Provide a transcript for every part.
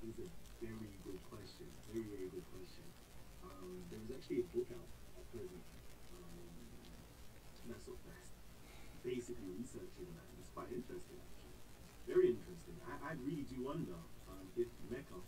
is a very good question. Very, very good question. There is actually a book out at present. That's basically researching that. It's quite interesting, actually. Very interesting. I really do wonder if Mecca.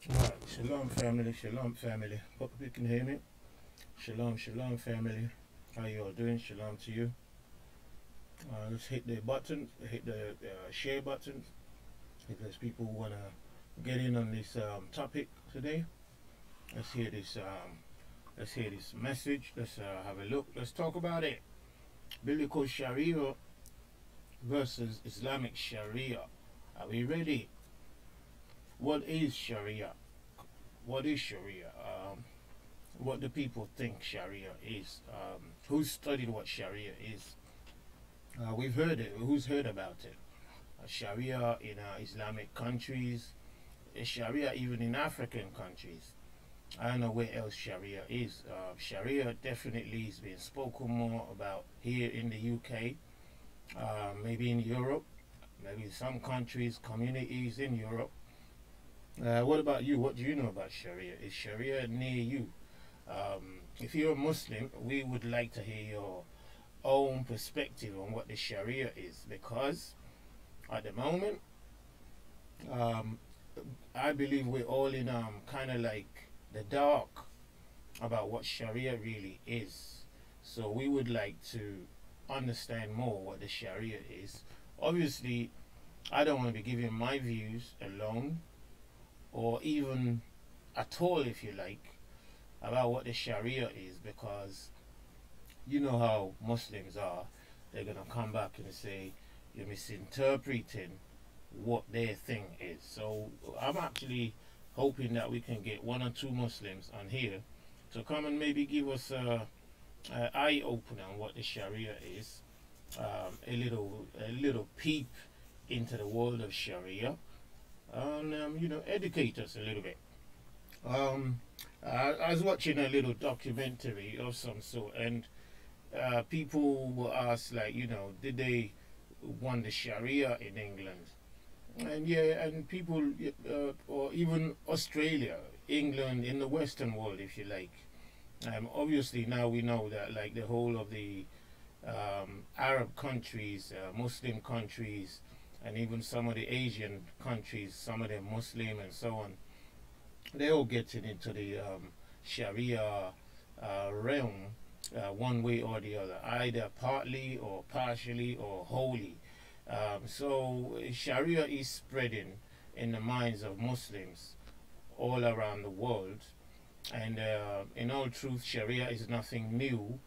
Alright, shalom family, shalom family. Hope you can hear me. Shalom, shalom family. How you all doing? Shalom to you. Let's hit the button, hit the share button if there's people who wanna get in on this topic today. Let's hear this. Let's hear this message. Let's have a look. Let's talk about it. Biblical Sharia versus Islamic Sharia. Are we ready? What is Sharia? What is Sharia? What do people think Sharia is? Who's studied what Sharia is? We've heard it. Who's heard about it? Sharia in Islamic countries, Sharia even in African countries. I don't know where else Sharia is. Sharia definitely is being spoken more about here in the UK, maybe in Europe, maybe some countries, communities in Europe. What about you? What do you know about Sharia? Is Sharia near you? If you're a Muslim, we would like to hear your own perspective on what the Sharia is, because at the moment, um, I believe we're all in kind of like the dark about what Sharia really is. So we would like to understand more what the Sharia is. Obviously, I don't want to be giving my views alone, or even at all, if you like, about what the Sharia is, because you know how Muslims are. They're gonna come back and say you're misinterpreting what their thing is. So I'm actually hoping that we can get one or two Muslims on here to come and maybe give us a eye opener on what the Sharia is, a little peep into the world of Sharia, and educate us a little bit. Um, I was watching a little documentary of some sort, and people were asked, like, did they want the Sharia in England? And yeah, and people, or even Australia, England, in the Western world, if you like. Obviously, now we know that, like, the whole of the Arab countries, Muslim countries, and even some of the Asian countries, some of them Muslim and so on, they're all getting into the Sharia realm, one way or the other, either partly or partially or wholly. So Sharia is spreading in the minds of Muslims all around the world, and in all truth, Sharia is nothing new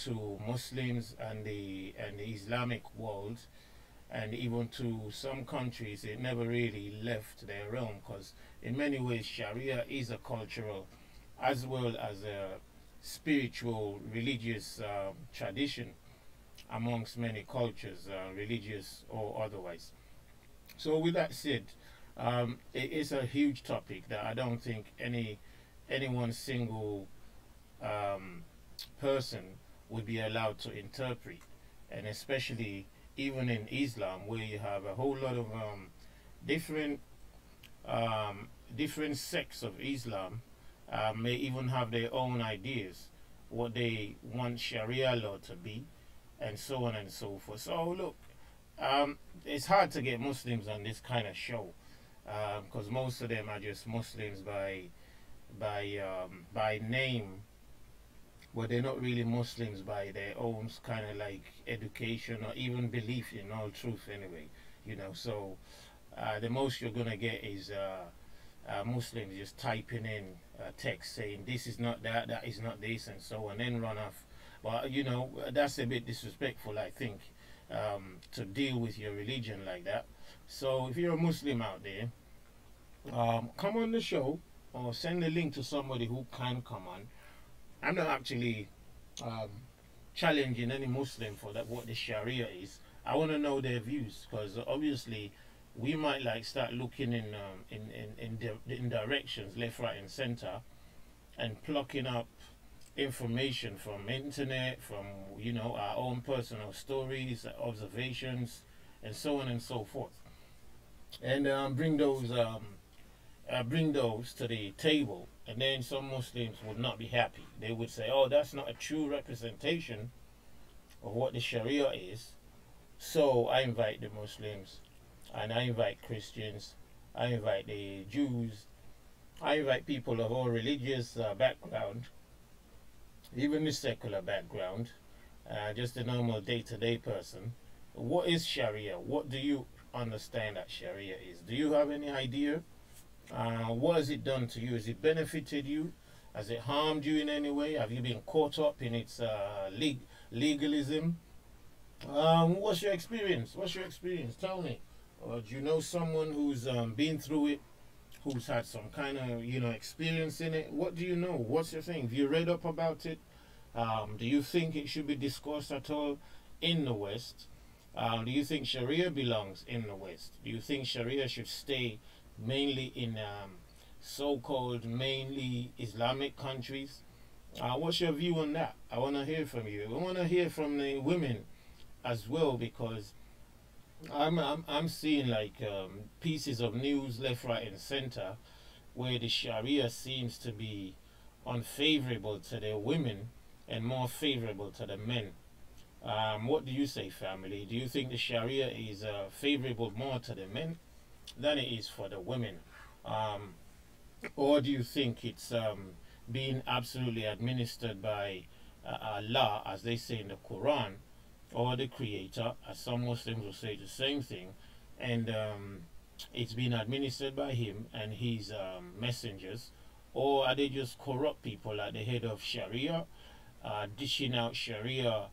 to Muslims and the Islamic world, and even to some countries. It never really left their realm, because in many ways Sharia is a cultural as well as a spiritual, religious tradition amongst many cultures, religious or otherwise. So with that said, it is a huge topic that I don't think any one single um, person would be allowed to interpret, and especially even in Islam, where you have a whole lot of different different sects of Islam, may even have their own ideas what they want Sharia law to be, and so on and so forth. So look, it's hard to get Muslims on this kind of show, because most of them are just Muslims by name, but they're not really Muslims by their own kind of like education or even belief, in all truth anyway. So the most you're gonna get is Muslims just typing in text saying this is not that, that is not this, and so on, then run off. But that's a bit disrespectful, I think, to deal with your religion like that. So if you're a Muslim out there, come on the show or send a link to somebody who can come on. I'm not actually um, challenging any Muslim for that what the Sharia is. I want to know their views, because obviously we might like start looking in directions left, right, and center, and plucking up information from internet, from our own personal stories, observations, and so on and so forth, and bring those to the table. And then some Muslims would not be happy. They would say, oh, that's not a true representation of what the Sharia is. So I invite the Muslims, and I invite Christians, I invite the Jews, I invite people of all religious background, even the secular background, just a normal day-to-day person. What is Sharia? What do you understand that Sharia is? Do you have any idea? What has it done to you? Has it benefited you? Has it harmed you in any way? Have you been caught up in its legalism? What's your experience? What's your experience? Tell me. Or do you know someone who's been through it, who's had some kind of experience in it? What do you know? What's your thing? Have you read up about it? Do you think it should be discussed at all in the West? Do you think Sharia belongs in the West? Do you think Sharia should stay mainly in so-called mainly Islamic countries? What's your view on that? I want to hear from you. I want to hear from the women as well, because I'm seeing like pieces of news left, right, and center where the Sharia seems to be unfavorable to the women and more favorable to the men. What do you say, family? Do you think the Sharia is favorable more to the men than it is for the women? Or do you think it's being absolutely administered by Allah, as they say in the Quran, or the Creator, as some Muslims will say the same thing, and it's been administered by him and his messengers? Or are they just corrupt people at the head of Sharia, dishing out Sharia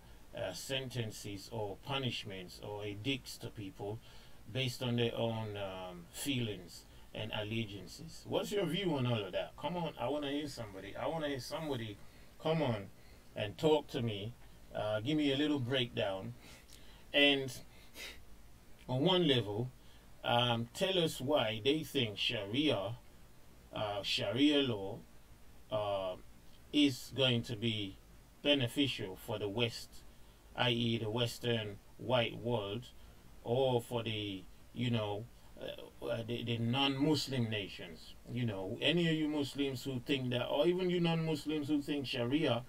sentences or punishments or edicts to people based on their own feelings and allegiances. What's your view on all of that? Come on, I want to hear somebody. I want to hear somebody come on and talk to me. Give me a little breakdown. And on one level, tell us why they think Sharia law is going to be beneficial for the West, i.e., the Western white world, or for the the non-Muslim nations. Any of you Muslims who think that, or even you non-Muslims who think Sharia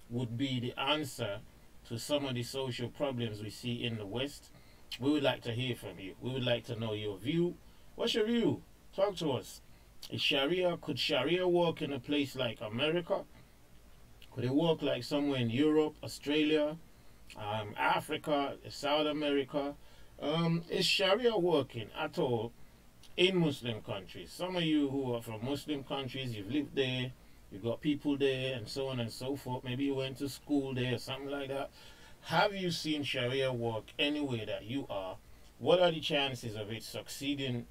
would be the answer to some of the social problems we see in the West, we would like to hear from you. We would like to know your view. What's your view? Talk to us. Could Sharia work in a place like America? Could it work like somewhere in Europe, Australia, Africa, South America? Is Sharia working at all in Muslim countries? Some of you who are from Muslim countries, you've lived there, you've got people there, and so on and so forth. Maybe you went to school there, something like that. Have you seen Sharia work anywhere that you are? What are the chances of it succeeding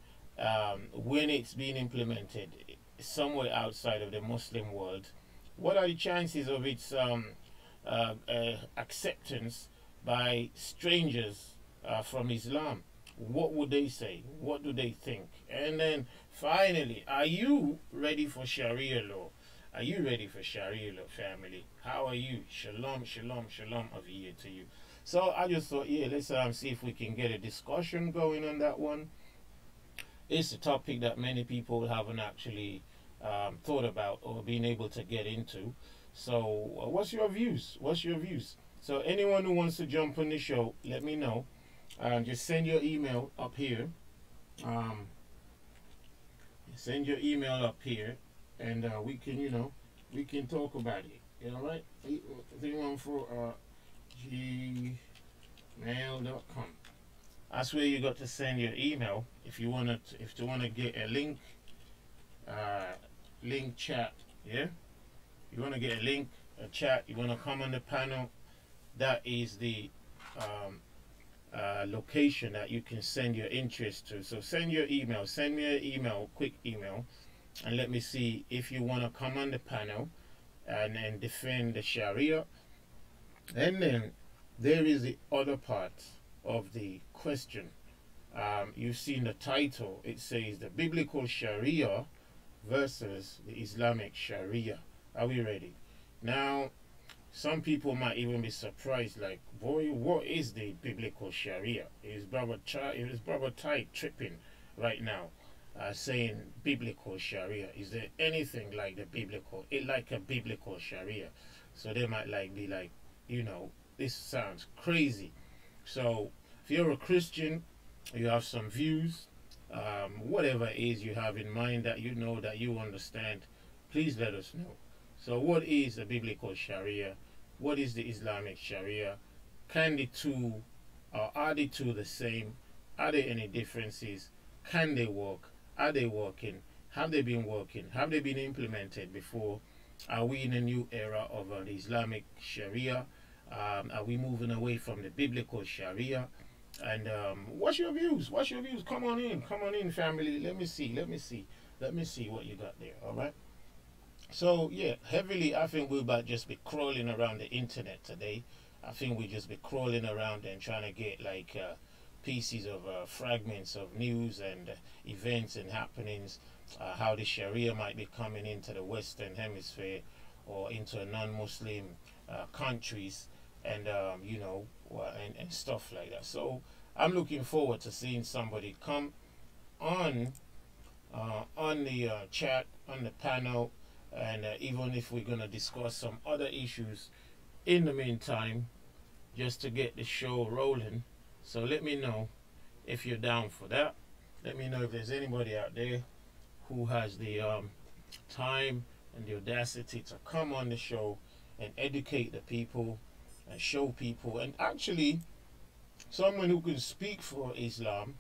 when it's being implemented somewhere outside of the Muslim world? What are the chances of its acceptance by strangers from Islam? What would they say? What do they think? And then finally, are you ready for Sharia law? Are you ready for Sharia law, family? How are you? Shalom, shalom, shalom of year to you. So I just thought, yeah, let's see if we can get a discussion going on that one. It's a topic that many people haven't actually thought about or been able to get into. So what's your views? What's your views? So anyone who wants to jump on the show, let me know. Just send your email up here. Send your email up here, and we can, we can talk about it. All right? 314 gmail.com. That's where you got to send your email if you wanna get a link chat. Yeah, you wanna get a link, a chat. You wanna come on the panel. That is the location that you can send your interest to. So send your email. Send me an email, quick email, and let me see if you wanna come on the panel and defend the Sharia. And then there is the other part of the question. You've seen the title. It says the biblical Sharia versus the Islamic Sharia. Are we ready? Now, some people might even be surprised, like, boy, what is the biblical Sharia? Is Brother Ty tripping right now, saying biblical Sharia? Is there anything like a biblical Sharia? So they might be like, this sounds crazy. So if you're a Christian, you have some views, whatever it is you have in mind that that you understand, please let us know. So what is the biblical Sharia? What is the Islamic Sharia? Can the two, or are the two the same? Are there any differences? Can they work? Are they working? Have they been working? Have they been implemented before? Are we in a new era of the Islamic Sharia? Are we moving away from the biblical Sharia? And what's your views? What's your views? Come on in, family. Let me see what you got there. All right. So yeah, heavily, I think we'll about just be crawling around the internet today. I think we just be crawling around and trying to get pieces of fragments of news and events and happenings, how the Sharia might be coming into the Western Hemisphere or into non-Muslim countries, and and stuff like that. So I'm looking forward to seeing somebody come on the chat, on the panel, and even if we're gonna discuss some other issues in the meantime, just to get the show rolling. So let me know if you're down for that. Let me know if there's anybody out there who has the time and the audacity to come on the show and educate the people and show people, and actually someone who can speak for Islam,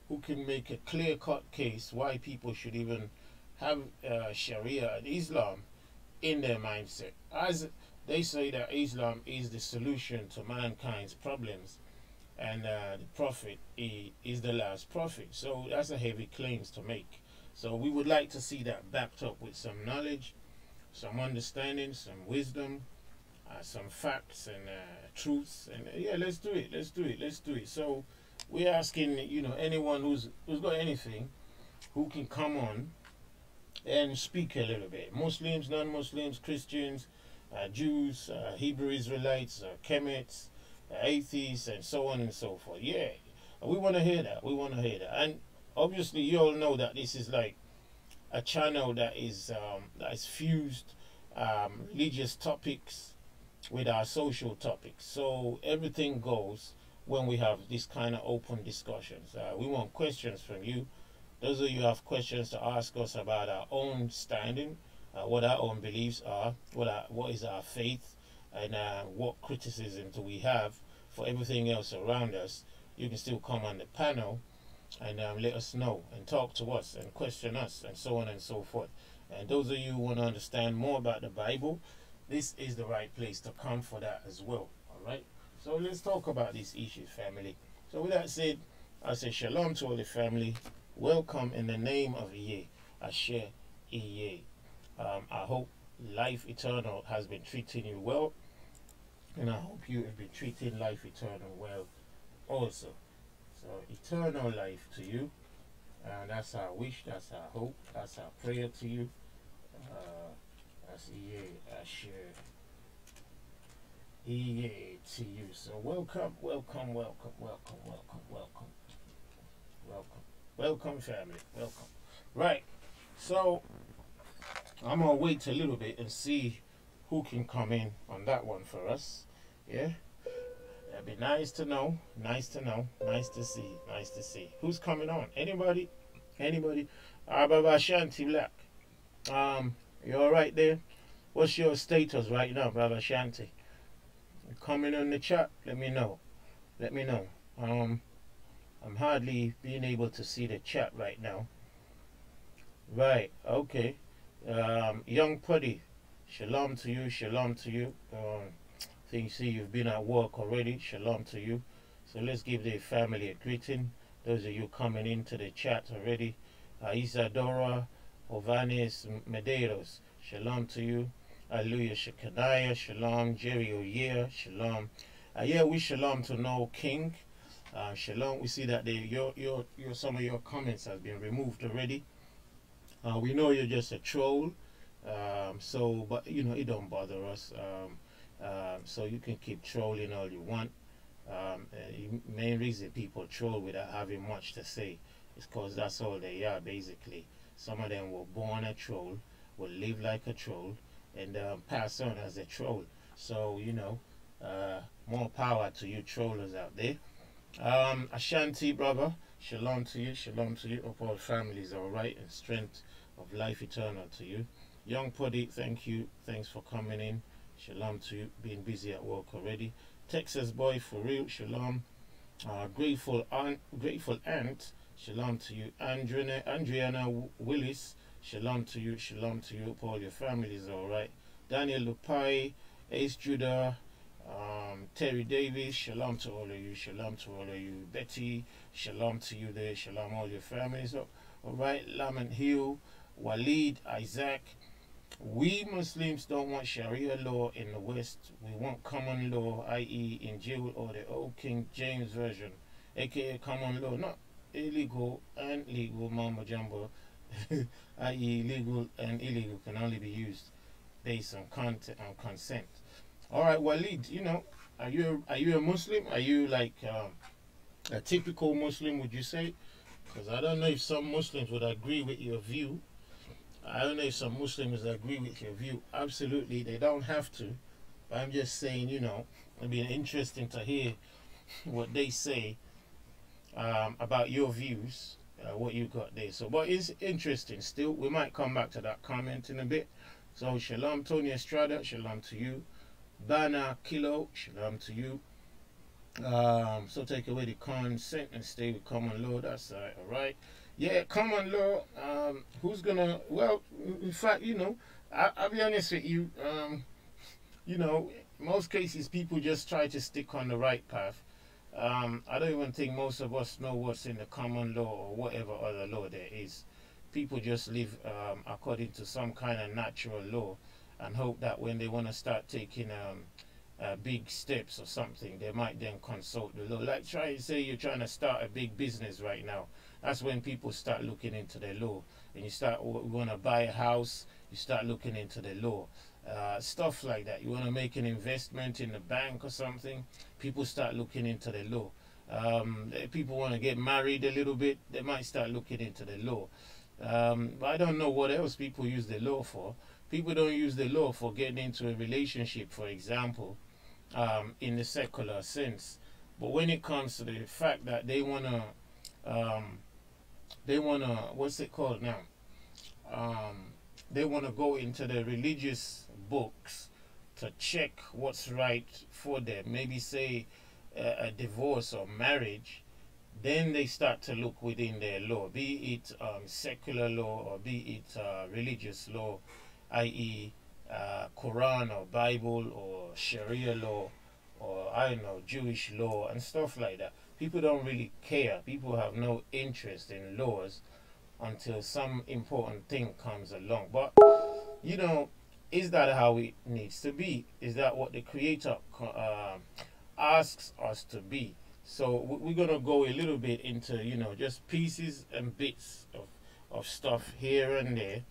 who can make a clear-cut case why people should even have Sharia and Islam in their mindset. As they say that Islam is the solution to mankind's problems, and the prophet is the last prophet. So that's a heavy claims to make. So we would like to see that backed up with some knowledge, some understanding, some wisdom, some facts and truths. And yeah, let's do it. Let's do it. Let's do it. So we're asking, anyone who's got anything, who can come on and speak a little bit. Muslims, non-Muslims, Christians, Jews, Hebrew Israelites, Kemites, atheists, and so on and so forth. Yeah, we want to hear that. We want to hear that. And obviously, you all know that this is like a channel that is fused religious topics with our social topics. So everything goes when we have this kind of open discussions. We want questions from you. Those of you who have questions to ask us about our own standing, what our own beliefs are, what is our faith, and what criticism do we have for everything else around us, you can still come on the panel and let us know and talk to us and question us and so on and so forth. And those of you who want to understand more about the Bible, this is the right place to come for that as well. All right. So let's talk about these issues, family. So with that said, I say shalom to all the family. Welcome in the name of Yeh, Asher Yeh. I hope life eternal has been treating you well, and I hope you have been treating life eternal well also. So eternal life to you, and that's our wish, that's our hope, that's our prayer to you. That's Yeh, Asher Yeh to you. So welcome, welcome, welcome, welcome, welcome, welcome, welcome. Welcome, family. Welcome. Right. So, I'm going to wait a little bit and see who can come in on that one for us. Yeah? That'd be nice to know. Nice to know. Nice to see. Nice to see. Who's coming on? Anybody? Anybody? Baba Shanti Black. You all right there? What's your status right now, Baba Shanti? Coming on the chat? Let me know. Let me know. I'm hardly being able to see the chat right now. Right, okay. Young Puddy, shalom to you, shalom to you. Think you see you've been at work already, shalom to you. So let's give the family a greeting. Those of you coming into the chat already. Isadora Ovanes Medeiros, shalom to you. Hallelujah, Shekinah, shalom. Jerry O'Year, shalom. Yeah, we shalom to Noel King. Shalom. We see that some of your comments have been removed already. We know you're just a troll, but it don't bother us. So you can keep trolling all you want. The main reason people troll without having much to say is because that's all they are, basically. Some of them were born a troll, will live like a troll, and pass on as a troll. So more power to you trollers out there. Ashanti, brother, shalom to you, shalom to you. Hope all families are alright, and strength of life eternal to you. Young Puddy, thank you, thanks for coming in. Shalom to you, being busy at work already. Texas boy, for real, shalom. Grateful aunt, shalom to you. Adriana Willis, shalom to you, shalom to you. Hope all your families are alright. Daniel Lupai, Ace Judah, Terry Davis, shalom to all of you, shalom to all of you. Betty, shalom to you there, shalom all your families. Alright, Laman Hill, Walid, Isaac. We Muslims don't want Sharia law in the West. We want common law, i.e. in jail or the old King James Version, aka common law, not illegal and legal mumbo jumbo, i.e. legal and illegal can only be used based on content and consent. All right, Walid, are you a Muslim? Are you like a typical Muslim, would you say? Because I don't know if some Muslims would agree with your view. I don't know if some Muslims agree with your view. Absolutely, they don't have to. But I'm just saying, it'd be interesting to hear what they say about your views, what you got there. So, but it's interesting still. We might come back to that comment in a bit. So, shalom, Tony Estrada, shalom to you. Bana Kilo, shalom to you. So take away the consent and stay with common law. That's all right. Yeah, common law. Who's gonna? Well, in fact, I'll be honest with you. Most cases people just try to stick on the right path, I don't even think most of us know what's in the common law or whatever other law there is. People just live according to some kind of natural law and hope that when they want to start taking big steps or something, they might then consult the law. Like try and say you're trying to start a big business right now. That's when people start looking into the law. And you start want to buy a house, you start looking into the law. Stuff like that. You want to make an investment in the bank or something, people start looking into the law. People want to get married a little bit, they might start looking into the law. But I don't know what else people use the law for. People don't use the law for getting into a relationship, for example, in the secular sense. But when it comes to the fact that they wanna, what's it called now? They wanna go into the religious books to check what's right for them. Maybe say a divorce or marriage. Then they start to look within their law, be it secular law or be it religious law, i.e., Quran or Bible or Sharia law or I don't know, Jewish law and stuff like that. People don't really care. People have no interest in laws until some important thing comes along. But you know, is that how it needs to be? Is that what the Creator asks us to be? So we're gonna go a little bit into just pieces and bits of stuff here and there,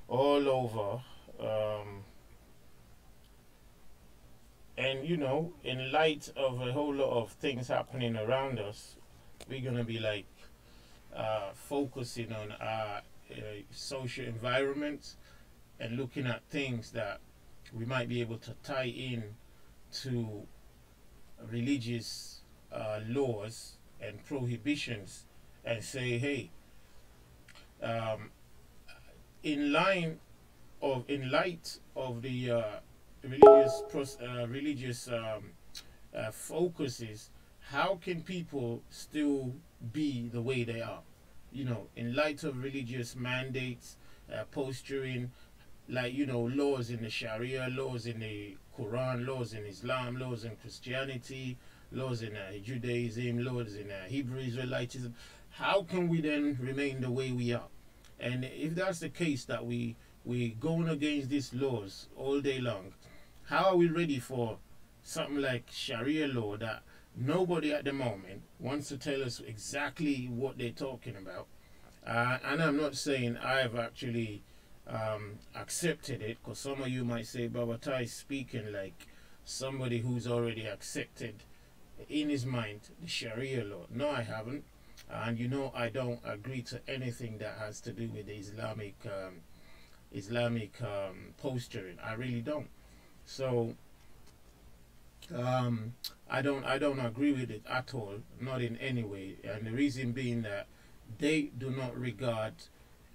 all over, and in light of a whole lot of things happening around us, we're gonna be like focusing on our social environment and looking at things that we might be able to tie in to religious laws and prohibitions and say, hey, um, in light of the religious focuses, how can people still be the way they are? In light of religious mandates, posturing, like laws in the Sharia, laws in the Quran, laws in Islam, laws in Christianity, laws in Judaism, laws in Hebrew Israelitism. How can we then remain the way we are? And if that's the case, that we going against these laws all day long, how are we ready for something like Sharia law that nobody at the moment wants to tell us exactly what they're talking about? And I'm not saying I've actually accepted it, because some of you might say Baba Tai is speaking like somebody who's already accepted in his mind the Sharia law. No, I haven't. And I don't agree to anything that has to do with the Islamic posturing. I really don't. So I don't agree with it at all, not in any way. And the reason being that they do not regard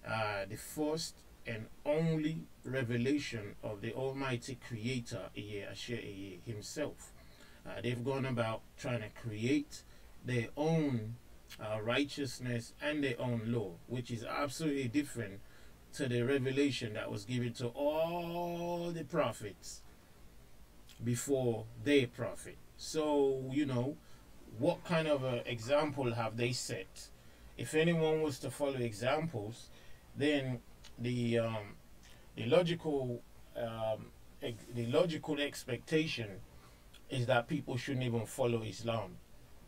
the first and only revelation of the Almighty Creator, himself. They've gone about trying to create their own righteousness and their own law, which is absolutely different to the revelation that was given to all the prophets before their prophet. So, what kind of an example have they set? If anyone was to follow examples, then the logical expectation is that people shouldn't even follow Islam,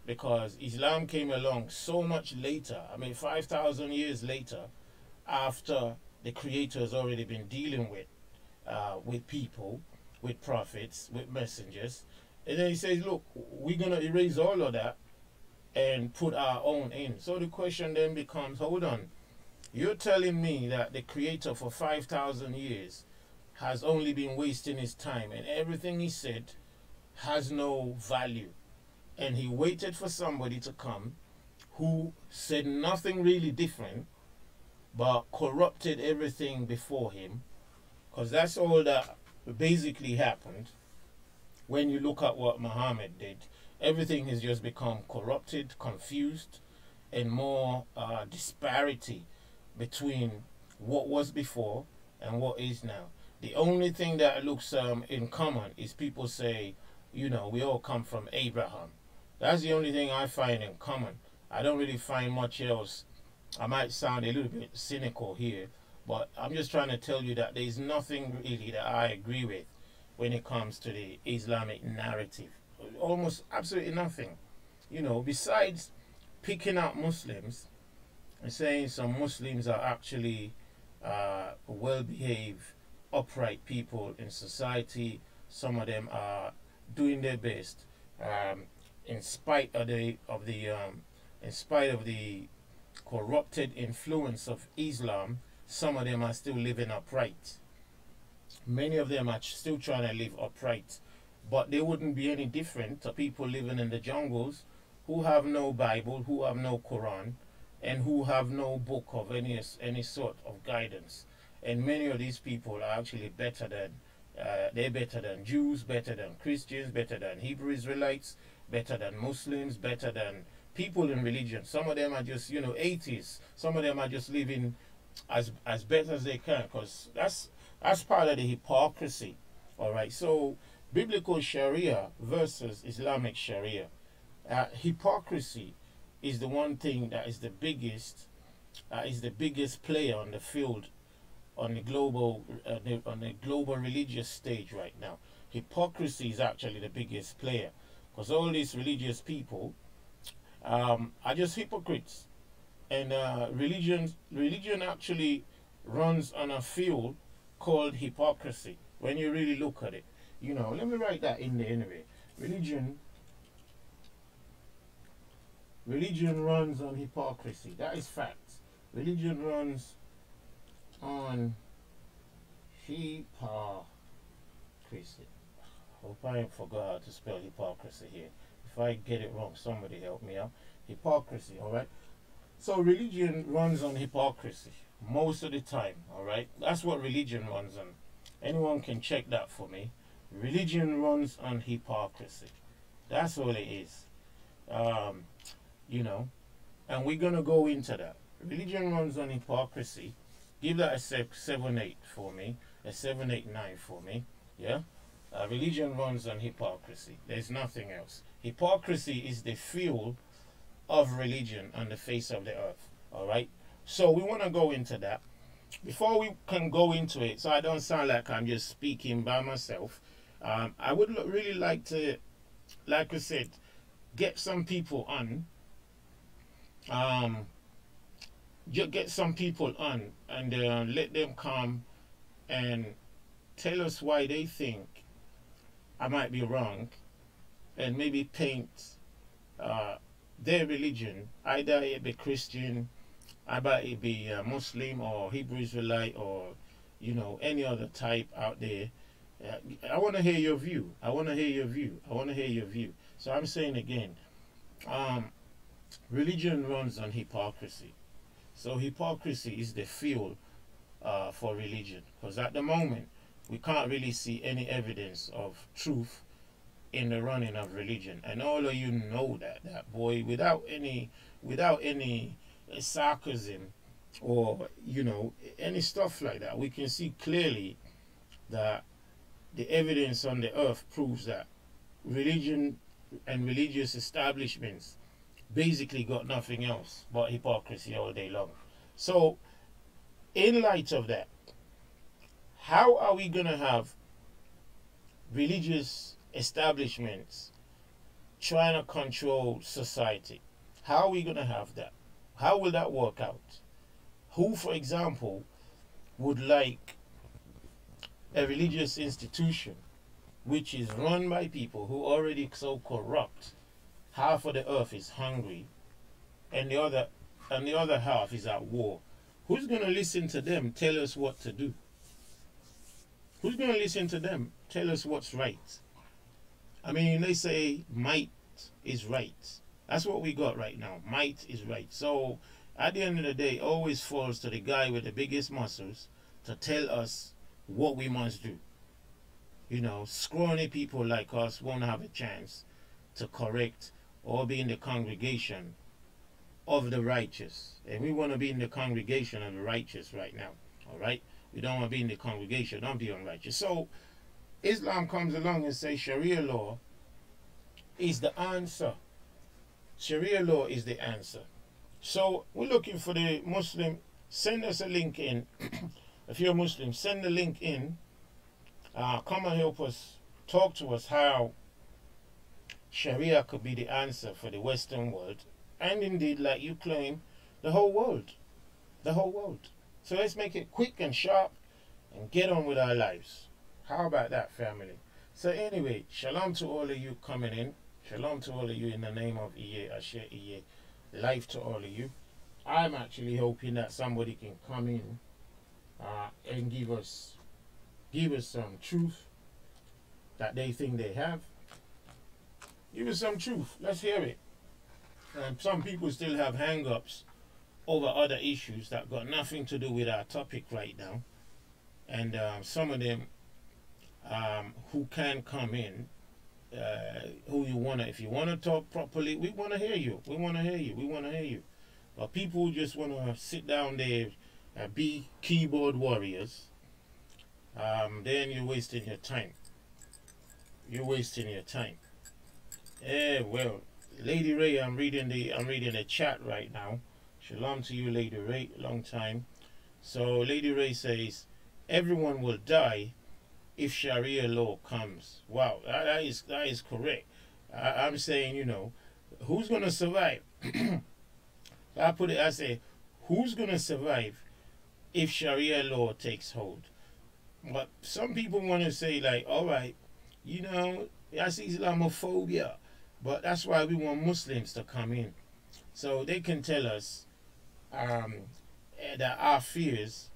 because Islam came along so much later. 5,000 years later, after the Creator has already been dealing with people, with prophets, with messengers. And then he says, look, we're going to erase all of that and put our own in. So the question then becomes, hold on, you're telling me that the Creator for 5,000 years has only been wasting his time and everything he said has no value, and he waited for somebody to come who said nothing really different but corrupted everything before him? Because that's all that basically happened. When you look at what Muhammad did, everything has just become corrupted, confused, and more disparity between what was before and what is now. The only thing that looks in common is people say you know, we all come from Abraham. That's the only thing I find in common. I don't really find much else. I might sound a little bit cynical here, but I'm just trying to tell you that there's nothing really that I agree with when it comes to the Islamic narrative. Almost absolutely nothing. You know, besides picking out Muslims and saying some Muslims are actually well-behaved, upright people in society. Some of them are doing their best, in spite of the corrupted influence of Islam. Some of them are still living upright. Many of them are still trying to live upright, but they wouldn't be any different to people living in the jungles who have no Bible, who have no Quran, and who have no book of any sort of guidance. And many of these people are actually better than they're better than Jews, better than Christians, better than Hebrew Israelites, better than Muslims, better than people in religion. Some of them are just, you know, atheists. Some of them are just living as best as they can, because that's part of the hypocrisy. All right. So biblical Sharia versus Islamic Sharia. Hypocrisy is the one thing that is the biggest player on the field, on the global religious stage right now. Hypocrisy is actually the biggest player, because all these religious people are just hypocrites, and religion actually runs on a field called hypocrisy. When you really look at it, you know, let me write that in there anyway. Religion runs on hypocrisy. That is fact. Religion runs on hypocrisy. Hope I ain't forgot how to spell hypocrisy here. If I get it wrong, somebody help me out. Hypocrisy, alright? So religion runs on hypocrisy most of the time, alright? That's what religion runs on. Anyone can check that for me. Religion runs on hypocrisy. That's all it is. You know, and we're going to go into that. Religion runs on hypocrisy. Give that a 7-8 for me. A 7-8-9 for me. Yeah? Religion runs on hypocrisy. There's nothing else. Hypocrisy is the fuel of religion on the face of the earth. Alright? So we want to go into that. Before we can go into it, so I don't sound like I'm just speaking by myself, I would really like to, like I said, get some people on. Get some people on and let them come and tell us why they think I might be wrong, and maybe paint their religion, either it be Christian, either it be Muslim or Hebrew Israelite, or, you know, any other type out there. I want to hear your view. I want to hear your view. I want to hear your view. So I'm saying again, religion runs on hypocrisy. So hypocrisy is the fuel for religion, because at the moment we can't really see any evidence of truth in the running of religion, and all of you know that boy, without any sarcasm or, you know, any stuff like that. We can see clearly that the evidence on the earth proves that religion and religious establishments basically got nothing else but hypocrisy all day long. So in light of that, how are we going to have religious establishments trying to control society? How are we going to have that? How will that work out? Who, for example, would like a religious institution which is run by people who are already so corrupt? Half of the earth is hungry, and the other half is at war. Who's going to listen to them tell us what to do? Who's going to listen to them tell us what's right? I mean, they say might is right. That's what we got right now. Might is right. So at the end of the day, it always falls to the guy with the biggest muscles to tell us what we must do. You know, scrawny people like us won't have a chance to correct or be in the congregation of the righteous. And we want to be in the congregation of the righteous right now. All right? We don't want to be in the congregation of the unrighteous. So Islam comes along and says Sharia law is the answer. Sharia law is the answer. So we're looking for the Muslim. Send us a link in. If you're a Muslim, send the link in. Come and help us. Talk to us how Sharia could be the answer for the Western world. And indeed, like you claim, the whole world. The whole world. So let's make it quick and sharp and get on with our lives. How about that, family? So anyway, shalom to all of you coming in. Shalom to all of you in the name of Iye, Asher Iye. Life to all of you. I'm actually hoping that somebody can come in and give us some truth that they think they have. Give us some truth. Let's hear it. And some people still have hang-ups over other issues that got nothing to do with our topic right now. And some of them who can come in, if you wanna talk properly, we wanna hear you. We wanna hear you. But people who just wanna sit down there and be keyboard warriors, then you're wasting your time. Yeah, well, Lady Ray, I'm reading the chat right now. Shalom to you, Lady Ray. Long time. So Lady Ray says, everyone will die if Sharia law comes. Wow, that is correct. I'm saying, who's gonna survive? I say, who's gonna survive if Sharia law takes hold? But some people want to say, like, all right, that's Islamophobia, but that's why we want Muslims to come in, so they can tell us that our fears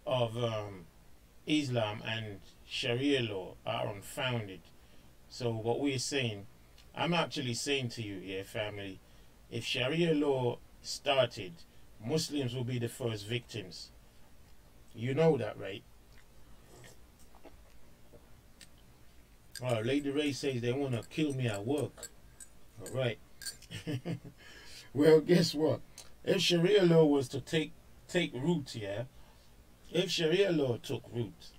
of Islam and Sharia law are unfounded. So what we're saying, I'm actually saying to you, yeah, family, if Sharia law started, Muslims will be the first victims. You know that, right? Oh, Lady Ray says they want to kill me at work. All right. Well, guess what? If Sharia law was to take root, yeah, if Sharia law took root,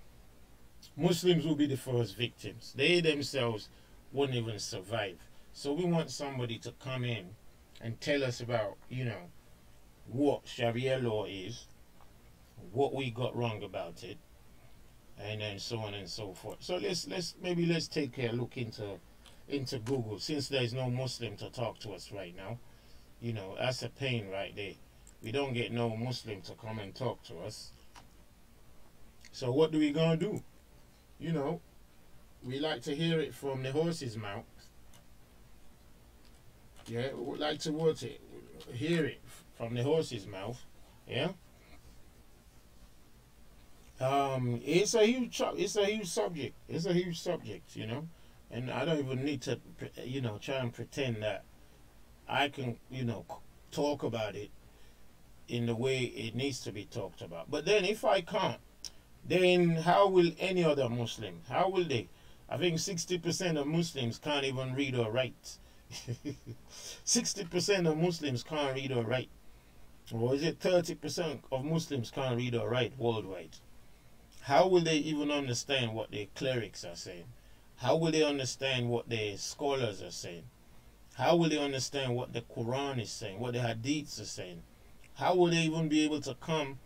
Muslims will be the first victims. They themselves wouldn't even survive. So we want somebody to come in and tell us about, what Sharia law is, what we got wrong about it, and then so on and so forth. So let's take a look into Google, since there's no Muslim to talk to us right now. That's a pain right there. We don't get no Muslim to come and talk to us. So what do we gonna do? We like to hear it from the horse's mouth. Yeah, we would like to hear it from the horse's mouth. Yeah. It's a huge subject. It's a huge subject, and I don't even need to, try and pretend that I can, talk about it in the way it needs to be talked about. But then if I can't, then how will any other Muslim? How will they? I think 60% of Muslims can't even read or write. 60% of Muslims can't read or write. Or is it 30% of Muslims can't read or write worldwide? How will they even understand what their clerics are saying? How will they understand what their scholars are saying? How will they understand what the Quran is saying, what the Hadiths are saying? How will they even be able to come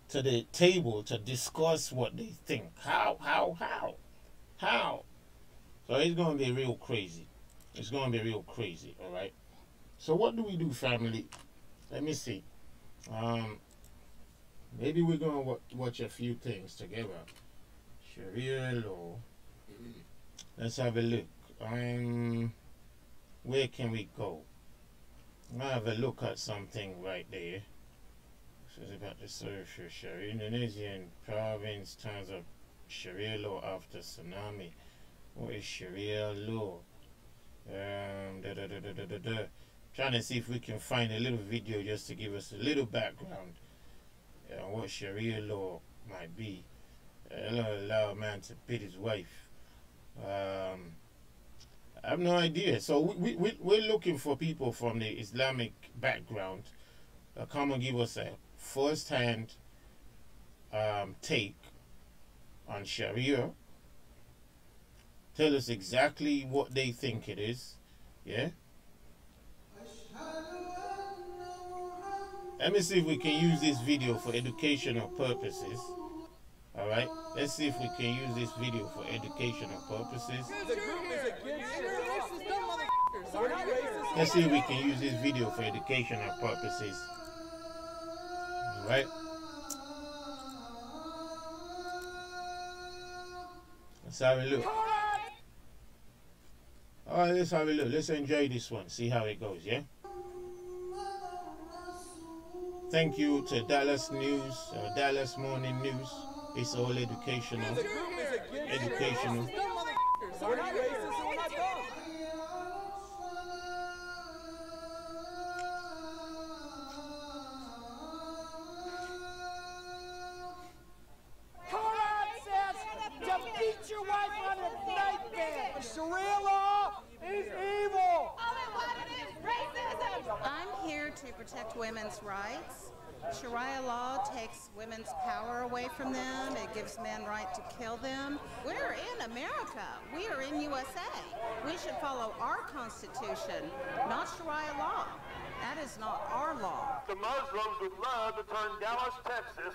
to the table to discuss what they think? How? So it's going to be real crazy. It's going to be real crazy, all right? So what do we do, family? Let me see. Maybe we're going to watch a few things together. Sharia law. Let's have a look. Where can we go? I'll have a look at something right there. So it's about the Sharia. Indonesian province terms of Sharia law after tsunami. What is Sharia law? Trying to see if we can find a little video just to give us a little background on what Sharia law might be. Allow a man to beat his wife. I have no idea. So we're looking for people from the Islamic background that come and give us a first-hand take on Sharia tell us exactly what they think it is. Yeah? Let me see if we can use this video for educational purposes. Alright? Let's see if we can use this video for educational purposes. Let's see if we can use this video for educational purposes. Alright? Let's have a look. Alright, let's have a look. Let's enjoy this one. See how it goes, yeah? Thank you to Dallas News, Dallas Morning News. It's all educational. Educational. Beat your wife on a nightbed. Sharia law is evil. I'm here to protect women's rights. Sharia law takes women's power away from them. It gives men right to kill them. We're in America. We are in USA. We should follow our Constitution, not Sharia law. That is not our law. The Muslims would love to turn Dallas, Texas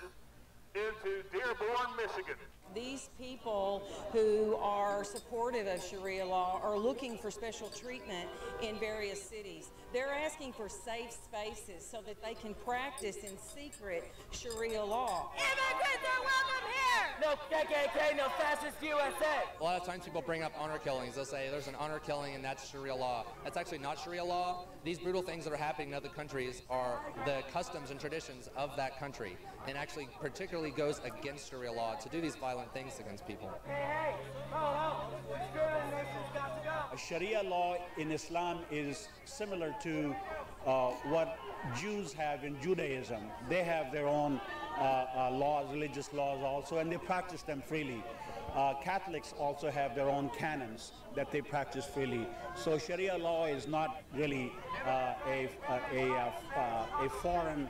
into Dearborn, Michigan. These people who are supportive of Sharia law are looking for special treatment in various cities. They're asking for safe spaces so that they can practice in secret Sharia law. Immigrants are welcome here! No KKK, no fascist USA! A lot of times people bring up honor killings. They'll say there's an honor killing and that's Sharia law. That's actually not Sharia law. These brutal things that are happening in other countries are the customs and traditions of that country, and actually particularly goes against Sharia law to do these violent things against people. Hey, Sharia law in Islam is similar to what Jews have in Judaism. They have their own laws, religious laws also, and they practice them freely. Catholics also have their own canons that they practice freely. So Sharia law is not really a foreign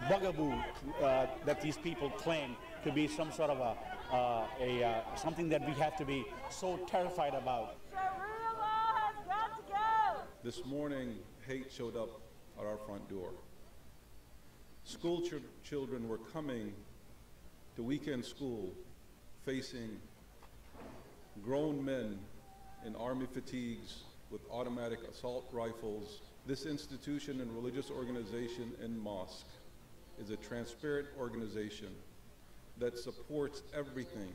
bugaboo that these people claim to be some sort of something that we have to be so terrified about. Sharia law has got to go! This morning, hate showed up at our front door. School children were coming to weekend school facing grown men in army fatigues with automatic assault rifles. This institution and religious organization and mosque is a transparent organization that supports everything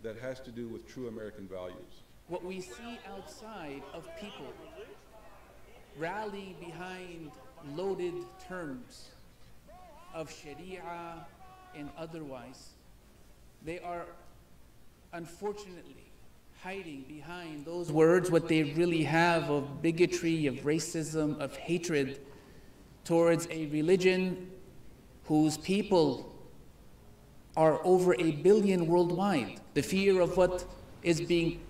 that has to do with true American values. What we see outside of people rally behind loaded terms of Sharia and otherwise, they are unfortunately hiding behind those words what they really have of bigotry, of racism, of hatred towards a religion whose people are over 1 billion worldwide. The fear of what is being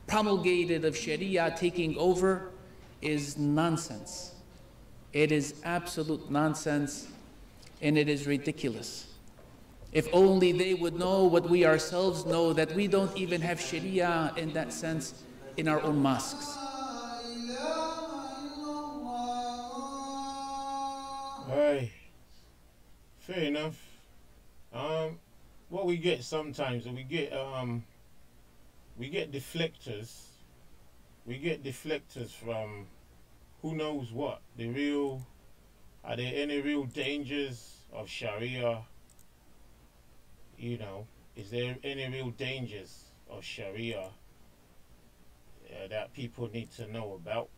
promulgated of Sharia taking over is nonsense. It is absolute nonsense, and it is ridiculous. If only they would know what we ourselves know, that we don't even have Sharia in that sense in our own mosques. Alright, fair enough. What we get sometimes, we get deflectors. We get deflectors from who knows what. Are there any real dangers of Sharia? You know, is there any real dangers of Sharia that people need to know about?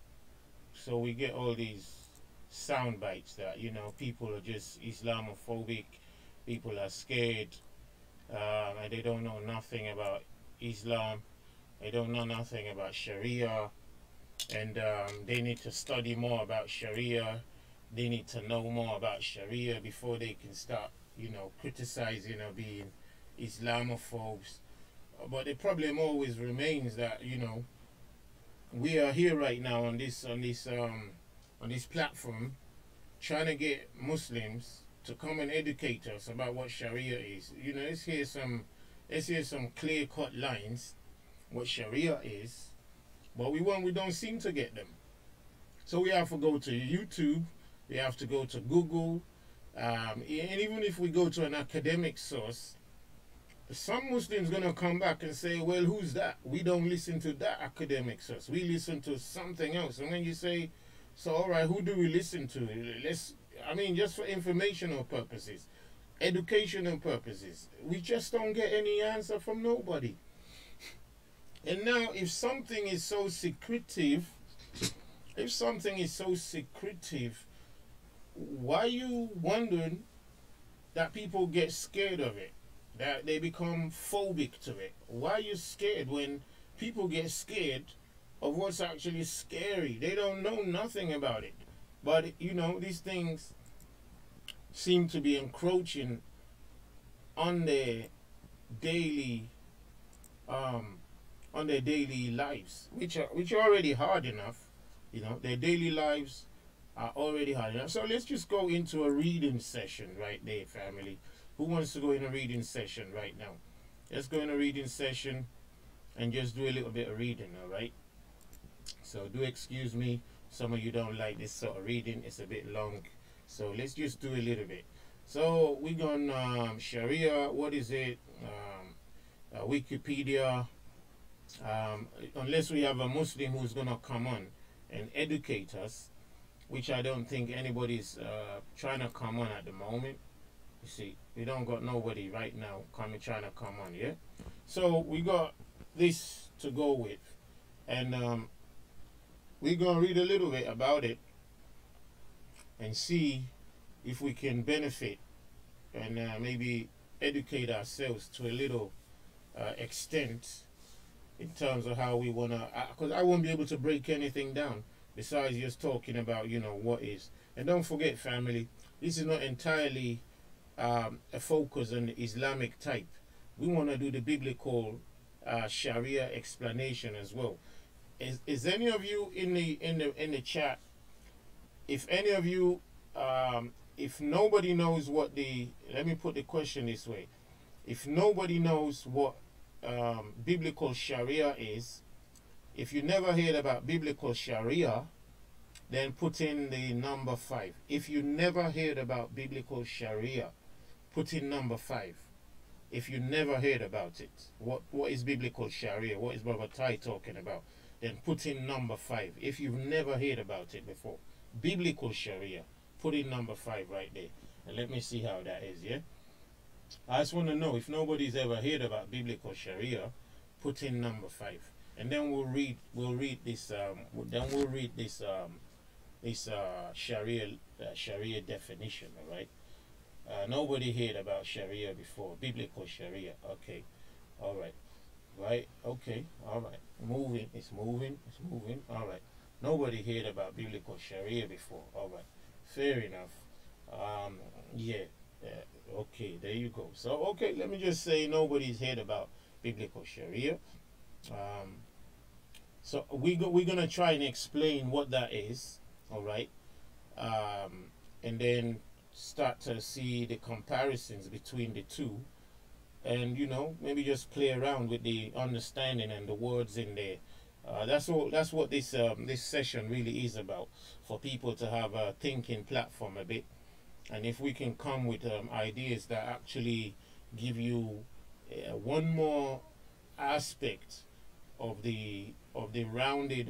So we get all these sound bites that, you know, people are just Islamophobic, people are scared, and they don't know nothing about Islam, they don't know nothing about Sharia, and they need to study more about Sharia, they need to know more about Sharia before they can start, you know, criticizing or being Islamophobes. But the problem always remains that, you know, we are here right now on this platform trying to get Muslims to come and educate us about what Sharia is. You know, let's hear some clear-cut lines what Sharia is, but we don't seem to get them. So we have to go to YouTube, we have to go to Google, and even if we go to an academic source, some Muslims going to come back and say, well, who's that? We don't listen to that academic source. We listen to something else. And when you say, so all right, who do we listen to? Just for informational purposes, educational purposes, we just don't get any answer from nobody. And now, if something is so secretive, why you wondering that people get scared of it? That they become phobic to it? Why are you scared when people get scared of what's actually scary? They don't know nothing about it. But, these things seem to be encroaching on their daily lives, which are already hard enough. Their daily lives are already hard enough. So let's just go into a reading session right there, family. Who wants to go in a reading session right now? Let's go in a reading session and just do a little bit of reading, all right? So do excuse me. Some of you don't like this sort of reading. It's a bit long. So let's just do a little bit. So we're going Sharia. What is it? Wikipedia. Unless we have a Muslim who's going to come on and educate us, which I don't think anybody's trying to come on at the moment. You see, we don't got nobody right now trying to come on, yeah? So we got this to go with. And we're going to read a little bit about it and see if we can benefit and maybe educate ourselves to a little extent in terms of how we want to, because I won't be able to break anything down besides just talking about, what is. And don't forget, family, this is not entirely a focus on the Islamic type. We want to do the biblical Sharia explanation as well. Is any of you in the chat? If any of you, if nobody knows what let me put the question this way: if nobody knows what biblical Sharia is, if you never heard about biblical Sharia, then put in the number 5. If you never heard about biblical Sharia, put in number 5. If you never heard about it, what is biblical Sharia? What is Brother Tai talking about? Then put in number 5. If you've never heard about it before, biblical Sharia, put in number 5 right there. And let me see how that is, yeah? I just want to know, if nobody's ever heard about biblical Sharia, put in number 5. And then we'll read this Sharia definition, all right? Nobody heard about Sharia before. Biblical Sharia. Okay. All right. Right. Okay. All right. It's moving. All right. Nobody heard about biblical Sharia before. All right. Fair enough. Yeah. Okay. There you go. So, okay. Let me just say nobody's heard about biblical Sharia. So we're going to try and explain what that is. All right. And then start to see the comparisons between the two, and maybe just play around with the understanding and the words in there. That's what this session really is about, for people to have a thinking platform a bit. And if we can come with ideas that actually give you one more aspect of the rounded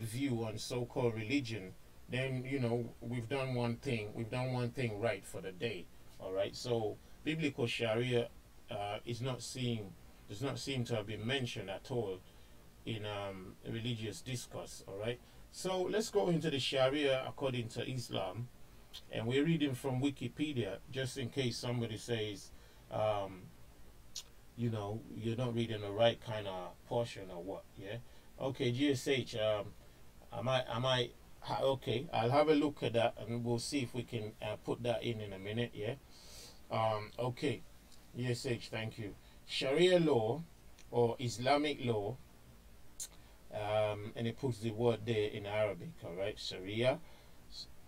view on so-called religion, then we've done one thing right for the day. All right. So biblical Sharia does not seem to have been mentioned at all in religious discourse. All right. So let's go into the Sharia according to Islam, and we're reading from Wikipedia, just in case somebody says you're not reading the right kind of portion or what. Yeah. Okay. GSH. Okay, I'll have a look at that and we'll see if we can put that in a minute, yeah? Okay, ESH, thank you. Sharia law or Islamic law, and it puts the word there in Arabic, all right? Sharia,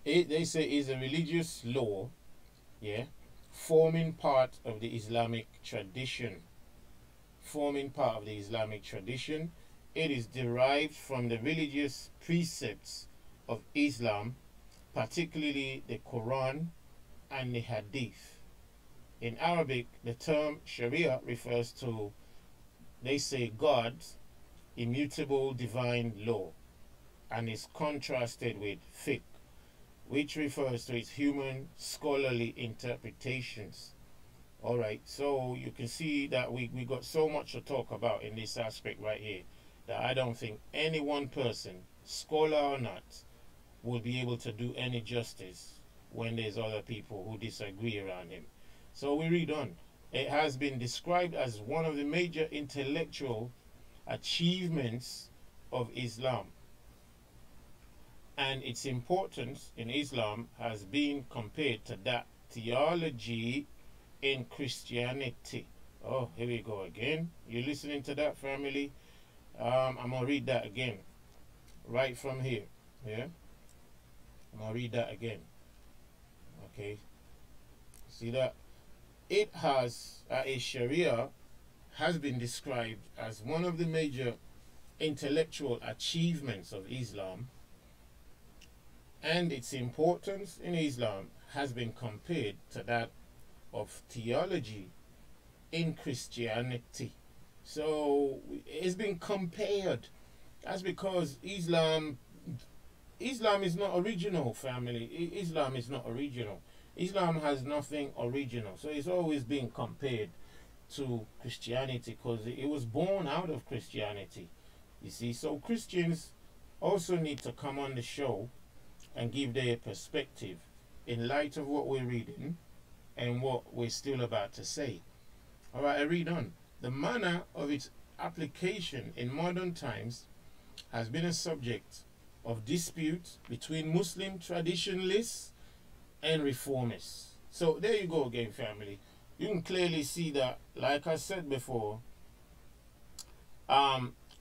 they say is a religious law, yeah, forming part of the Islamic tradition forming part of the Islamic tradition. It is derived from the religious precepts of Islam, particularly the Quran and the Hadith. In Arabic, the term Sharia refers to, they say, God's immutable divine law, and is contrasted with fiqh, which refers to its human scholarly interpretations. Alright, so you can see that we got so much to talk about in this aspect right here, that I don't think any one person, scholar or not, will be able to do any justice when there's other people who disagree around him. So we read on. It has been described as one of the major intellectual achievements of Islam, and its importance in Islam has been compared to that theology in Christianity. Oh, here we go again. You listening to that, family? I'm going to read that again, right from here. Yeah? I'm going to read that again. Okay? See that? It has, a Sharia has been described as one of the major intellectual achievements of Islam, and its importance in Islam has been compared to that of theology in Christianity. So it's been compared. That's because Islam is not original, family. Islam is not original. Islam has nothing original. So it's always been compared to Christianity because it was born out of Christianity. You see, so Christians also need to come on the show and give their perspective in light of what we're reading and what we're still about to say. All right, I read on. The manner of its application in modern times has been a subject of dispute between Muslim traditionalists and reformists. So there you go again, family. You can clearly see that, like I said before,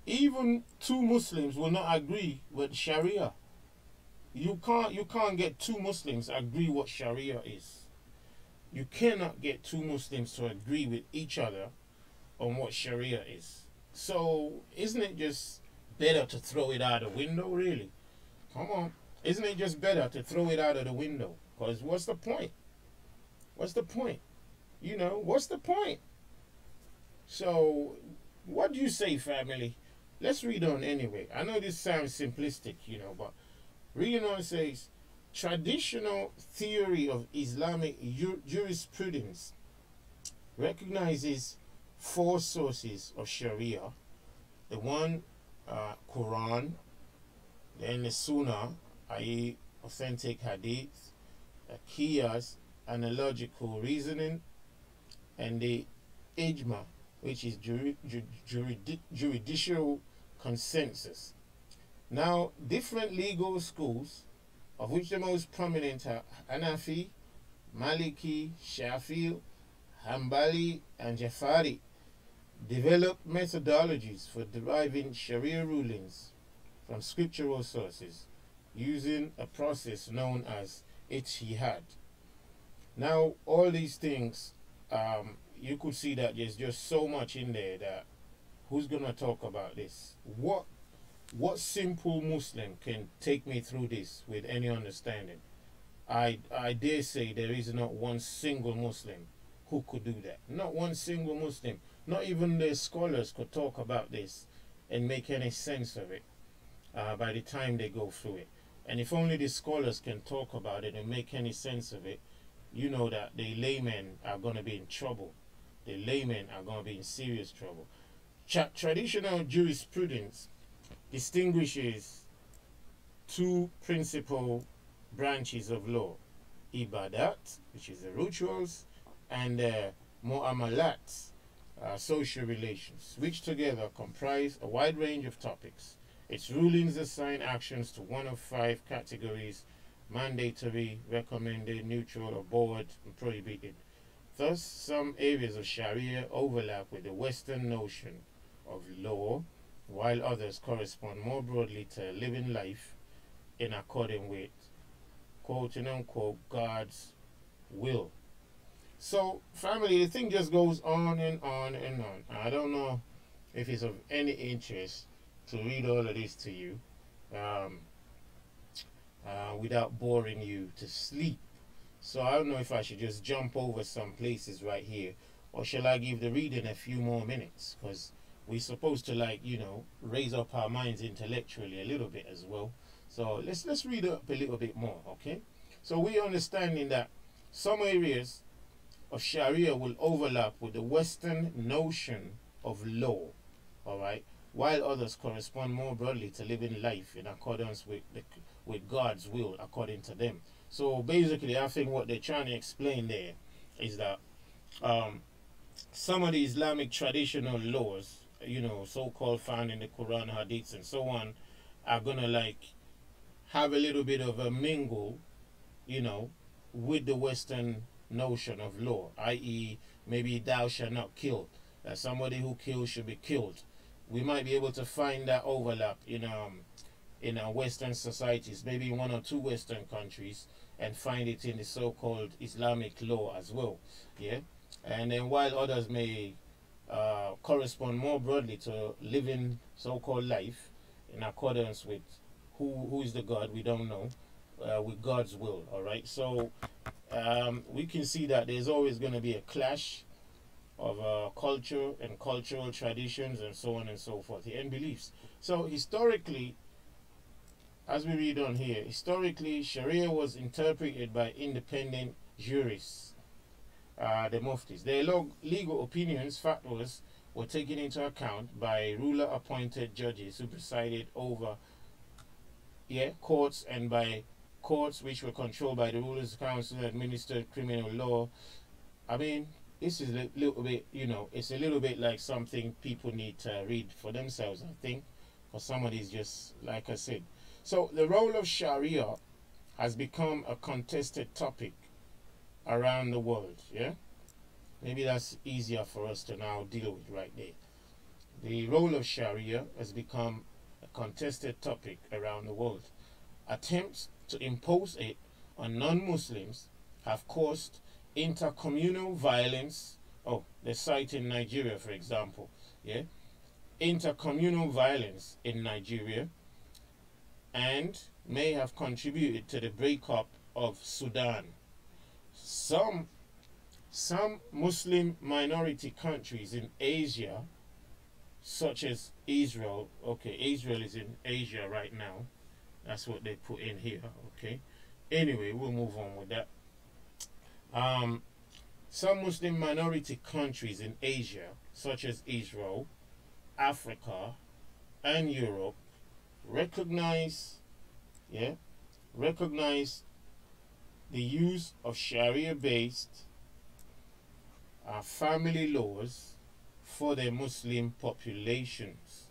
even two Muslims will not agree with Sharia. You can't get two Muslims agree what Sharia is. You cannot get two Muslims to agree with each other on what Sharia is. So isn't it just better to throw it out the window, really? Come on. Isn't it just better to throw it out of the window? Because what's the point? What's the point? You know, what's the point? So, what do you say, family? Let's read on anyway. I know this sounds simplistic, you know, but reading on says, traditional theory of Islamic jurisprudence recognizes four sources of Sharia. The one, Quran, then the Sunnah, i.e. authentic hadith, Qiyas, analogical reasoning, and the Ijma, which is juridical consensus. Now, different legal schools, of which the most prominent are Hanafi, Maliki, Shafi'i, Hanbali, and Jafari, developed methodologies for deriving Sharia rulings from scriptural sources using a process known as ijtihad. Now, all these things, you could see that there's just so much in there that who's going to talk about this? What simple Muslim can take me through this with any understanding? I dare say there is not one single Muslim who could do that. Not one single Muslim. Not even the scholars could talk about this and make any sense of it by the time they go through it. And if only the scholars can talk about it and make any sense of it, you know that the laymen are going to be in trouble. The laymen are going to be in serious trouble. Traditional jurisprudence distinguishes two principal branches of law: ibadat, which is the rituals, and mu'amalat, social relations, which together comprise a wide range of topics. Its rulings assign actions to one of 5 categories: mandatory, recommended, neutral, abhorred, and prohibited. Thus, some areas of Sharia overlap with the Western notion of law, while others correspond more broadly to living life in accordance with, quote and unquote, God's will. So, family, the thing just goes on and on and on. I don't know if it's of any interest to read all of this to you um, without boring you to sleep. So I don't know if I should just jump over some places right here, or shall I give the reading a few more minutes? Because we're supposed to, like, you know, raise up our minds intellectually a little bit as well. So let's read up a little bit more, okay? So we're understanding that some areas of Sharia will overlap with the Western notion of law, all right, while others correspond more broadly to living life in accordance with God's will according to them. So basically, I think what they're trying to explain there is that some of the Islamic traditional laws, you know, so-called found in the Quran, Hadiths, and so on, are gonna like have a little bit of a mingle, you know, with the Western notion of law, i.e., maybe thou shalt not kill, that somebody who kills should be killed. We might be able to find that overlap in our Western societies, maybe one or two Western countries, and find it in the so-called Islamic law as well. Yeah, and then while others may correspond more broadly to living so-called life in accordance with who is the God we don't know, with God's will. All right, so we can see that there's always going to be a clash of culture and cultural traditions and so on and so forth, and beliefs. So historically, as we read on here, historically Sharia was interpreted by independent jurists, the muftis. Their legal opinions, fatwas, were taken into account by ruler-appointed judges who presided over courts, and by courts which were controlled by the rulers' council that administered criminal law. I mean, this is a little bit, you know, it's a little bit like something people need to read for themselves, I think, for some of these, just like I said. So the role of Sharia has become a contested topic around the world, yeah? Maybe that's easier for us to now deal with right there. The role of Sharia has become a contested topic around the world. Attempts to impose it on non-Muslims have caused intercommunal violence. Oh, they're citing Nigeria, for example, yeah? Intercommunal violence in Nigeria, and may have contributed to the breakup of Sudan. Some Muslim minority countries in Asia, such as Israel, okay, Israel is in Asia right now, that's what they put in here, okay. Anyway, we'll move on with that. Some Muslim minority countries in Asia, such as Israel, Africa, and Europe, recognize the use of Sharia-based family laws for their Muslim populations.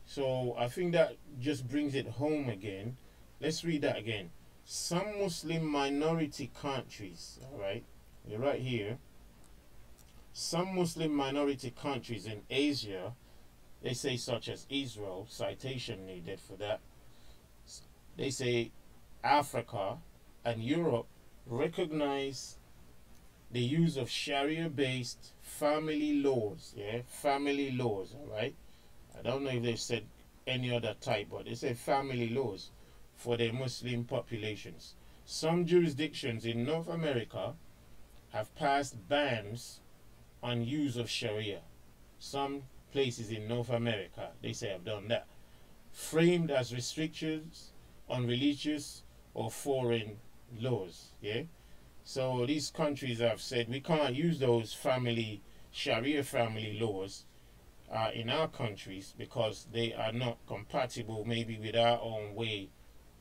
So I think that just brings it home again. Let's read that again. Some Muslim minority countries, all right, you're right here. Some Muslim minority countries in Asia, they say, such as Israel, citation needed for that. They say Africa and Europe recognize the use of Sharia-based family laws, yeah, family laws, all right. I don't know if they've said any other type, but they say family laws for their Muslim populations. Some jurisdictions in North America have passed bans on use of Sharia. Some places in North America, they say, have done that, framed as restrictions on religious or foreign laws, yeah. So these countries have said we can't use those Sharia family laws in our countries because they are not compatible maybe with our own way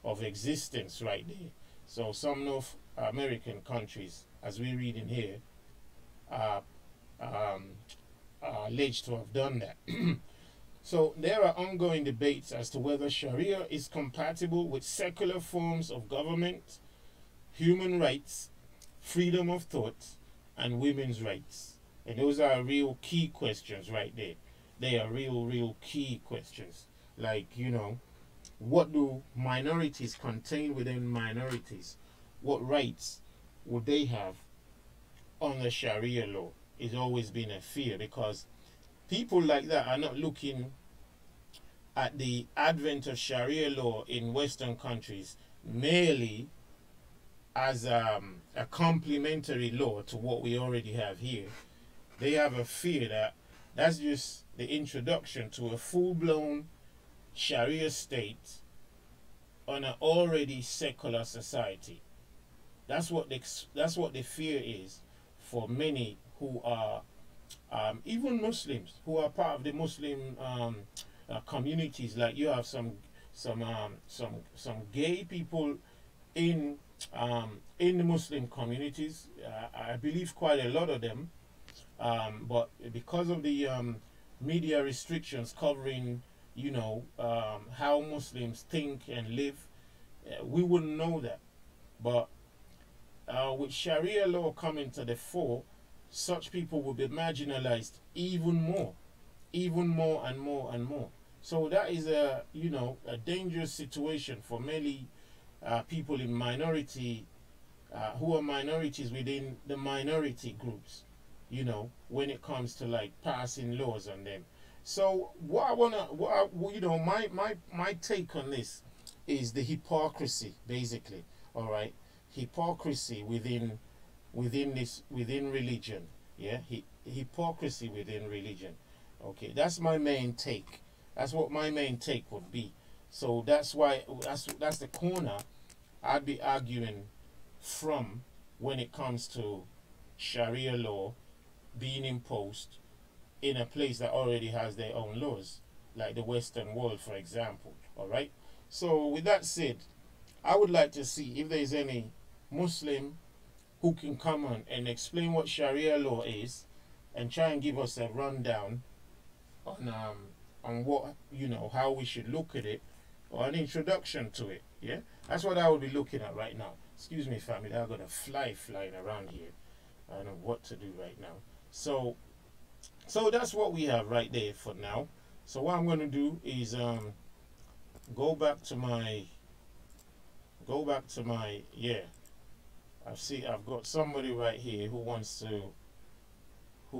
of existence right there. So some North American countries, as we read in here, are alleged to have done that. So there are ongoing debates as to whether Sharia is compatible with secular forms of government, human rights, freedom of thought, and women's rights. And those are real key questions right there. They are real key questions. Like, you know, what do minorities contain within minorities? What rights would they have under Sharia law. It's always been a fear, because people like that are not looking at the advent of Sharia law in Western countries merely as a complementary law to what we already have here. They have a fear that that's just the introduction to a full-blown Sharia state on an already secular society. That's what the fear is for many who are even Muslims, who are part of the Muslim communities. Like you have some gay people in the Muslim communities. I believe quite a lot of them, but because of the media restrictions covering, you know, how Muslims think and live, we wouldn't know that. But with Sharia law coming to the fore, such people will be marginalized even more and more and more. So that is a, you know, a dangerous situation for many people in minority, who are minorities within the minority groups, you know, when it comes to like passing laws on them. So you know, my take on this is the hypocrisy, basically. All right, hypocrisy within religion. Yeah, hypocrisy within religion. Okay, that's my main take. That's what my main take would be. So that's why that's the corner I'd be arguing from when it comes to Sharia law being imposed in a place that already has their own laws, like the Western world, for example. All right. So with that said, I would like to see if there's any Muslim who can come on and explain what Sharia law is, and try and give us a rundown on what, you know, how we should look at it, or an introduction to it. Yeah, that's what I would be looking at right now. Excuse me, family, I've got a fly flying around here. I don't know what to do right now. So that's what we have right there for now. So what I'm going to do is go back to my yeah. I've got somebody right here who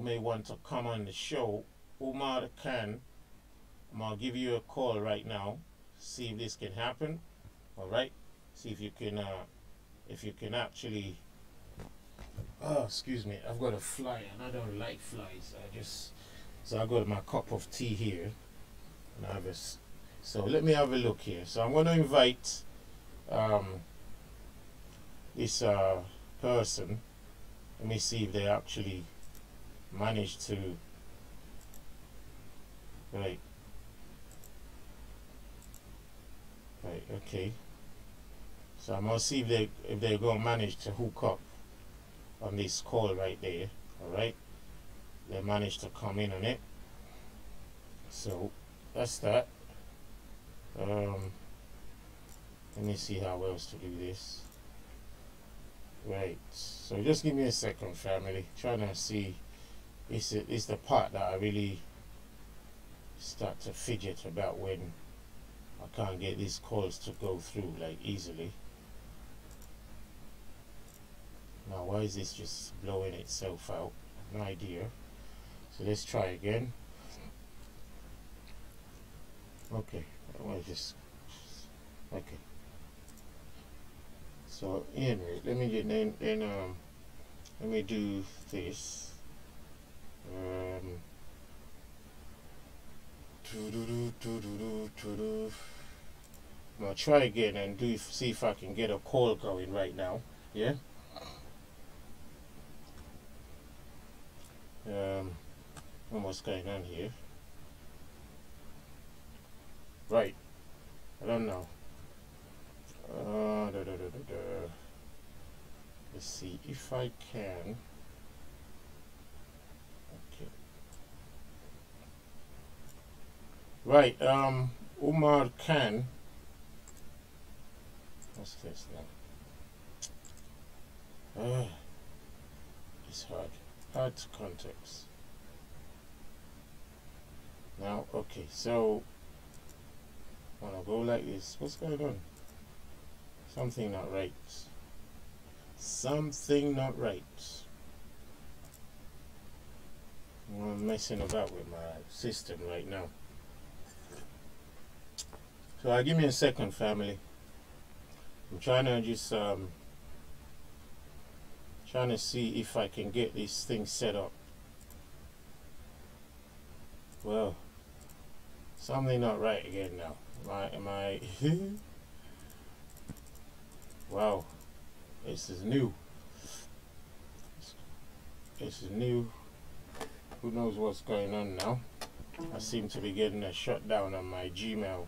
may want to come on the show. Umar Khan, I'm gonna give you a call right now. See if this can happen. All right. See if you can actually. Oh, excuse me. I've got a fly, and I don't like flies. So I got my cup of tea here, and I have a. So let me have a look here. So I'm going to invite this person. Let me see if they actually managed to. Right. Okay. So I'm gonna see if they're gonna manage to hook up on this call right there. All right. They managed to come in on it. So that's that. Let me see how else to do this. Right. So just give me a second, family. Trying to see. It's the part that I really start to fidget about when I can't get these calls to go through like easily. Now why is this just blowing itself out? No idea. So let's try again. Okay, I want to just okay. So anyway, let me get let me do this. I'm gonna try again and see if I can get a call going right now. Yeah. What's going on here? Right. I don't know. Let's see if I can. Okay. Right. Umar Khan. What's this now? It's hard to context. Now, okay, so I'm gonna go like this. What's going on? Something not right. Something not right. I'm messing about with my system right now. So give me a second, family. I'm trying to just trying to see if I can get this thing set up. Well, something not right again now. Am I wow, this is new. This is new. Who knows what's going on now? I seem to be getting a shutdown on my Gmail.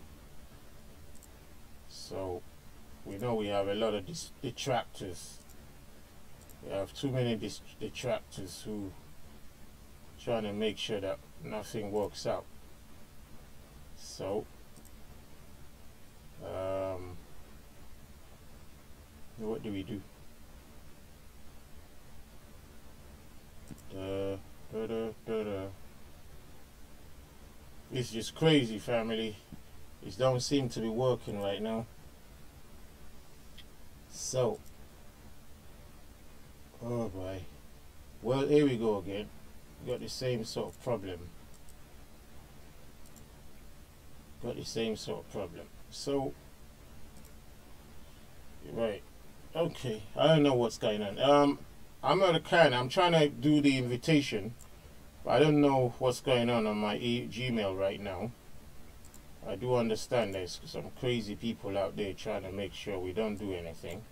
So we know we have a lot of detractors. We have too many detractors who trying to make sure that nothing works out. So what do we do? It's just crazy, family. It don't seem to be working right now. So, oh boy. Well, here we go again. Got the same sort of problem. So, right. Okay. I don't know what's going on. I'm trying to do the invitation. I don't know what's going on my Gmail right now. I do understand there's some crazy people out there trying to make sure we don't do anything.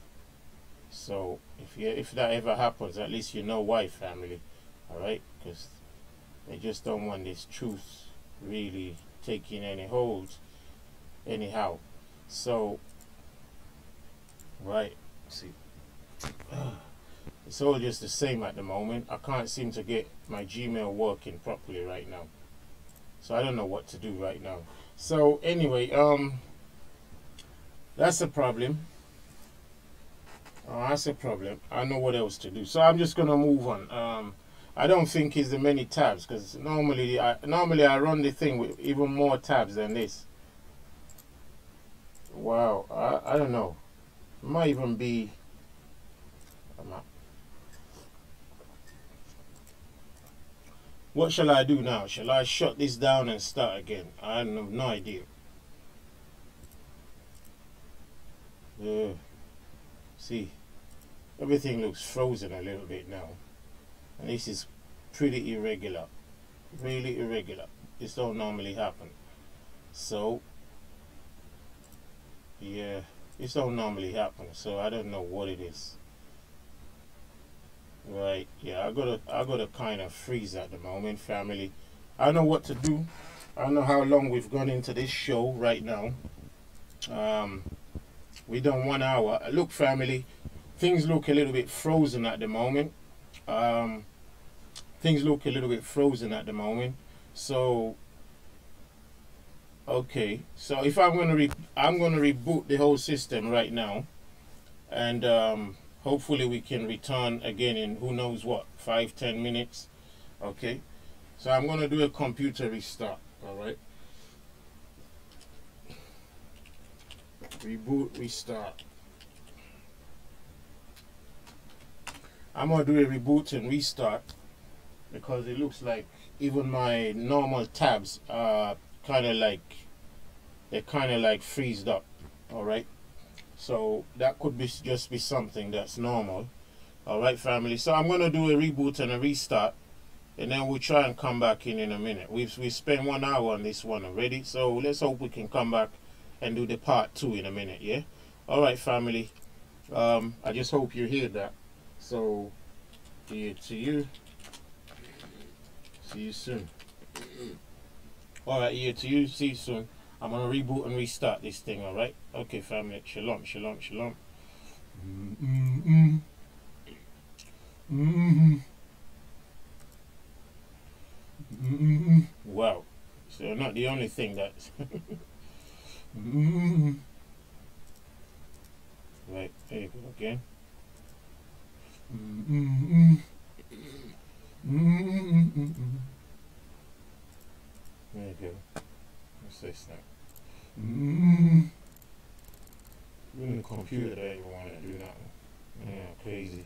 So if that ever happens, at least you know why, family. Alright? Because they just don't want this truth really taking any hold anyhow. So, right. See. It's all just the same at the moment. I can't seem to get my Gmail working properly right now. So I don't know what to do right now. So anyway, that's a problem. That's a problem. I know what else to do. So I'm just gonna move on. I don't think it's the many tabs, because normally I run the thing with even more tabs than this. Wow, I don't know. It might even be. What shall I do now? Shall I shut this down and start again? I have no idea. See, everything looks frozen a little bit now. And this is pretty irregular. Really irregular. This don't normally happen. So, yeah, this don't normally happen. So I don't know what it is. Right, yeah, I gotta kind of freeze at the moment, family. I don't know what to do. I don't know how long we've gone into this show right now. We done 1 hour. Look, family, things look a little bit frozen at the moment. So, okay, so if I'm gonna reboot the whole system right now, and hopefully we can return again in who knows what, 5-10 minutes. Okay, so I'm going to do a computer restart. Alright, reboot, restart. I'm going to do a reboot and restart because it looks like even my normal tabs are kind of like, they're kind of like freezed up. Alright, so that could be just be something that's normal. Alright, family, so I'm going to do a reboot and a restart, and then we'll try and come back in a minute. We've spent 1 hour on this one already, so let's hope we can come back and do the part 2 in a minute. Yeah, alright, family, I just hope you hear that. So here to you, see you soon. Alright, here to you, see you soon. I'm gonna reboot and restart this thing, alright? Okay, family, shalom, shalom, shalom. Wow, so not the only thing that's right, there you go again. There you go. What's this now? Even the computer that you want to do nothing. Yeah, crazy.